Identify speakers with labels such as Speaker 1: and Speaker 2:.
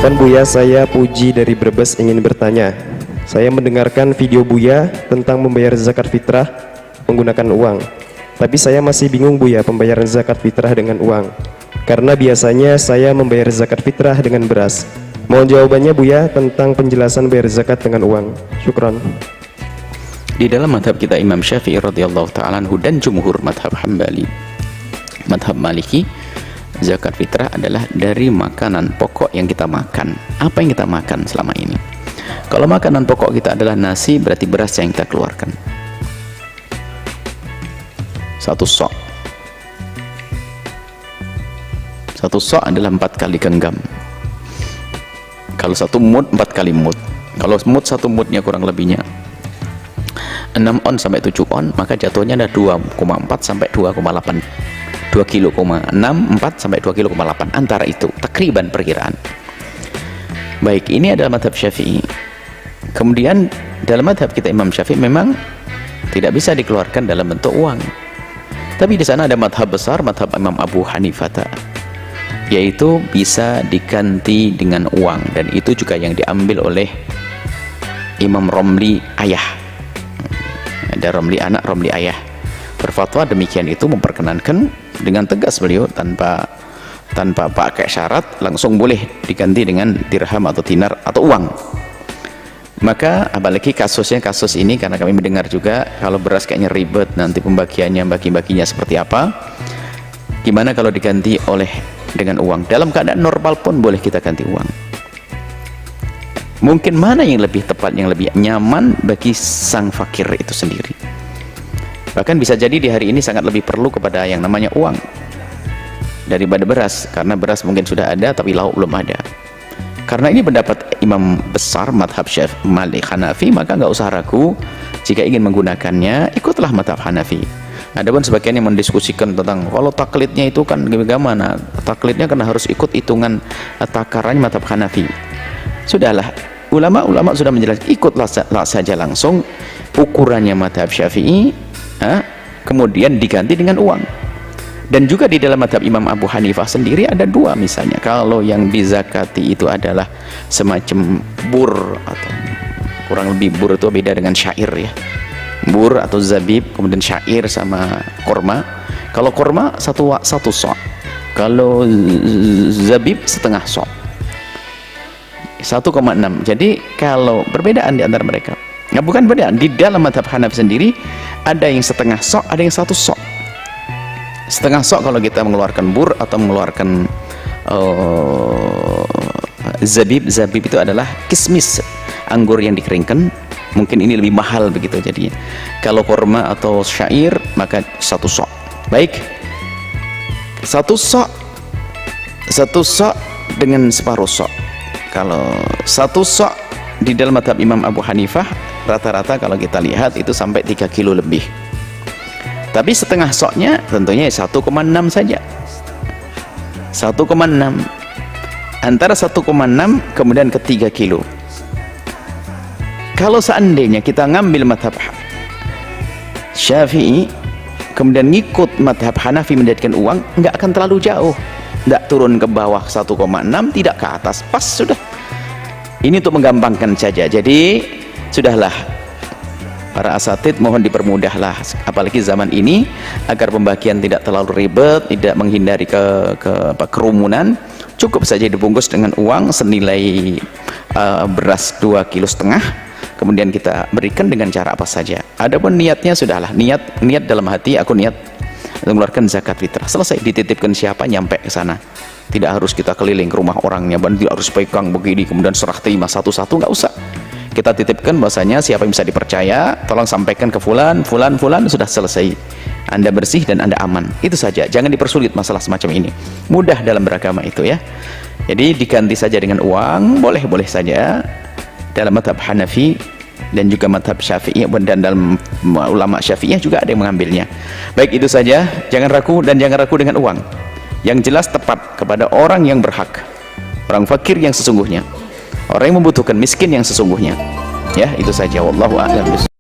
Speaker 1: Afwan Buya, saya Puji dari Brebes ingin bertanya. Saya mendengarkan video Buya tentang membayar zakat fitrah menggunakan uang. Tapi saya masih bingung Buya pembayaran zakat fitrah dengan uang. Karena biasanya saya membayar zakat fitrah dengan beras. Mohon jawabannya Buya tentang penjelasan bayar zakat dengan uang. Syukran.
Speaker 2: Di dalam madhab kita Imam Syafi'i radhiyallahu ta'ala anhu dan jumhur madhab Hambali, madhab Maliki, zakat fitrah adalah dari makanan pokok yang kita makan. Apa yang kita makan selama ini? Kalau makanan pokok kita adalah nasi, berarti beras yang kita keluarkan. Satu sok adalah 4 kali genggam. Kalau 1 mud 4 kali mud. Kalau mud 1 mudnya kurang lebihnya 6 on sampai 7 on, maka jatuhnya ada 2,4 sampai 2,8, 2 kilo, 4 sampai 2 kilo, 8 antara itu, takriban perkiraan. Baik, ini adalah madhab Syafi'i. Kemudian dalam madhab kita Imam Syafi'i memang tidak bisa dikeluarkan dalam bentuk uang. Tapi di sana ada madhab besar, madhab Imam Abu Hanifah, yaitu bisa diganti dengan uang, dan itu juga yang diambil oleh Imam Romli ayah. Ada Romli anak, Romli ayah berfatwa demikian, itu memperkenankan dengan tegas beliau tanpa pakai syarat, langsung boleh diganti dengan dirham atau dinar atau uang. Maka apalagi kasus ini, karena kami mendengar juga kalau beras kayaknya ribet nanti pembagiannya, bagi-baginya seperti apa, gimana kalau diganti dengan uang? Dalam keadaan normal pun boleh kita ganti uang. Mungkin mana yang lebih tepat, yang lebih nyaman bagi sang fakir itu sendiri. Bahkan bisa jadi di hari ini sangat lebih perlu kepada yang namanya uang daripada beras, karena beras mungkin sudah ada tapi lauk belum ada. Karena ini pendapat imam besar madhab Syafi'i Malik Hanafi, maka nggak usah ragu, jika ingin menggunakannya ikutlah madhab Hanafi. Adapun sebagian yang mendiskusikan tentang kalau taklidnya itu kan bagaimana, taklidnya karena harus ikut hitungan takarannya madhab Hanafi. Sudahlah, ulama sudah menjelaskan, ikutlah saja langsung ukurannya madhab Syafi'i, kemudian diganti dengan uang. Dan juga di dalam madhab Imam Abu Hanifah sendiri ada 2 misalnya. Kalau yang dizakati itu adalah semacam bur, atau kurang lebih bur itu beda dengan syair ya, bur atau zabib, kemudian syair sama korma. Kalau korma satu sok, kalau zabib setengah sok, 1,6. Jadi kalau perbedaan di antara mereka, bukan perbedaan, di dalam madhab Hanafi sendiri ada yang setengah sok, ada yang 1 sok. Setengah sok kalau kita mengeluarkan bur atau mengeluarkan zabib itu adalah kismis, anggur yang dikeringkan, mungkin ini lebih mahal begitu jadinya. Kalau korma atau syair maka 1 sok. Baik, 1 sok dengan separuh sok. Kalau 1 sok di dalam madhab Imam Abu Hanifah rata-rata kalau kita lihat itu sampai 3 kilo lebih. Tapi setengah soknya tentunya 1,6 saja, 1,6, antara 1,6 kemudian ke 3 kilo. Kalau seandainya kita ngambil madhab Syafi'i kemudian ngikut madhab Hanafi menjadikan uang, nggak akan terlalu jauh, nggak turun ke bawah 1,6, tidak ke atas, pas sudah. Ini untuk menggampangkan saja. Jadi sudahlah, para asatid mohon dipermudahlah, apalagi zaman ini, agar pembagian tidak terlalu ribet, tidak menghindari kerumunan. Cukup saja dibungkus dengan uang senilai beras 2,5 kilo, kemudian kita berikan dengan cara apa saja. Adapun niatnya sudahlah, niat dalam hati, aku niat mengeluarkan zakat fitrah, selesai, dititipkan siapa nyampe ke sana. Tidak harus kita keliling ke rumah orangnya, tidak harus pegang begini kemudian serah terima satu-satu, nggak usah. Kita titipkan bahwasanya siapa yang bisa dipercaya, tolong sampaikan ke fulan, sudah selesai. Anda bersih dan Anda aman. Itu saja, jangan dipersulit masalah semacam ini. Mudah dalam beragama itu ya. Jadi diganti saja dengan uang, boleh saja. Dalam madhab Hanafi dan juga madhab Syafi'i, dan dalam ulama Syafi'iyah juga ada yang mengambilnya. Baik, itu saja, jangan ragu dengan uang. Yang jelas tepat kepada orang yang berhak, orang fakir yang sesungguhnya, orang yang membutuhkan, miskin yang sesungguhnya. Ya, itu saja, wallahu a'lam.